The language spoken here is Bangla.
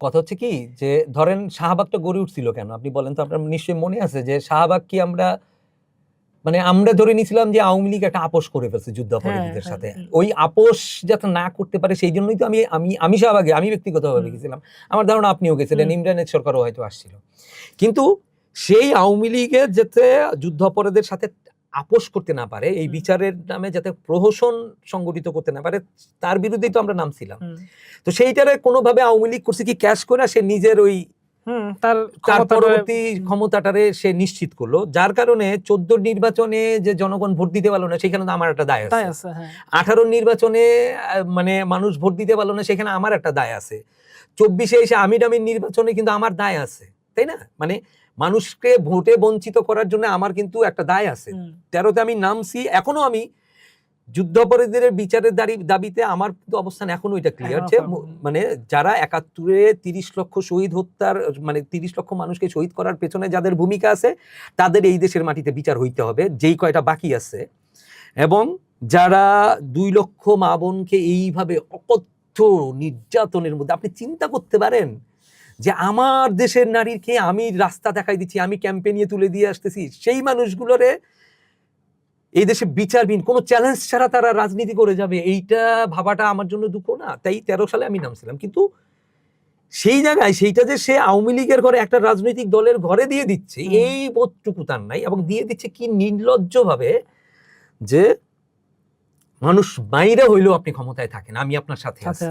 কথা হচ্ছে কি যে ধরেন শাহবাগটা গড়ে উঠছিল কেন আপনি বলেন তো? আপনার নিশ্চয়ই মনে আছে যে শাহবাগ কি আমরা ধরে নিয়েছিলাম যে আওয়ামী লীগ একটা আপোষ করে ফেলছে যুদ্ধাপরাধীদের সাথে। ওই আপোষ যাতে না করতে পারে সেই জন্যই তো আমি শাহবাগে আমি ব্যক্তিগতভাবে গেছিলাম। আমার ধারণা আপনিও গেছিলেন, ইমরানের সরকারও হয়তো আসছিল। কিন্তু সেই আওয়ামী লীগের যাতে যুদ্ধাপরাধীদের সাথে আপোষ করতে না পারে, এই বিচারের নামে যাতে প্রহসন সংগঠিত করতে না পারে, তার বিরুদ্ধেই তো আমরা নামছিলাম। তো সেইটারে কোনোভাবে আওয়ামী লীগ করছে কি ক্যাশ করে সে নিজের ওই তার পরবর্তী ক্ষমতাটারে সে নিশ্চিত করলো, যার কারণে 14 নির্বাচনে যে জনগণ ভোট দিতে পারলো না সেখানে তো আমার একটা দায় আছে। 18 নির্বাচনে মানুষ ভোট দিতে পারলো না সেখানে আমার একটা দায় আছে। 24-এ এসে আমির নির্বাচনে কিন্তু আমার দায় আছে, তাই না? মানুষকে ভোটে বঞ্চিত করার জন্য আমার কিন্তু একটা দায় আছে। 13-তে আমি নামছি, এখনো আমি যুদ্ধাপরাধীদের বিচারের দাবিতে আমার অবস্থান এখনো এটা ক্লিয়ার যে যারা 71-এ 30 লক্ষ শহীদ হত্যার 30 লক্ষ মানুষকে শহীদ করার পেছনে যাদের ভূমিকা আছে তাদের এই দেশের মাটিতে বিচার হইতে হবে, যেই কয়টা বাকি আছে। এবং যারা 2 লক্ষ মা বোনকে এইভাবে অকথ্য নির্যাতনের মধ্যে, আপনি চিন্তা করতে পারেন যে আমার দেশের নারীকে আমি রাস্তা দেখাই দিচ্ছি, আমি ক্যাম্পে নিয়ে তুলে দিয়ে আসতেছি, সেই মানুষগুলোরে এই দেশে বিচারবিহীন কোনো চ্যালেঞ্জ ছাড়া তারা রাজনীতি করে যাবে, এইটা ভাবাটা আমার জন্য দুঃখ না? তাই 13 সালে আমি নামছিলাম। কিন্তু সেই জায়গায় সেইটা যে সে আওয়ামী লীগের ঘরে একটা রাজনৈতিক দলের ঘরে দিয়ে দিচ্ছে এই বোধটুকু তার নাই, এবং দিয়ে দিচ্ছে কি নির্লজ্জ ভাবে যে মানুষ বাইরে হইলেও আপনি ক্ষমতায় থাকেন, আমি আপনার সাথে আছি।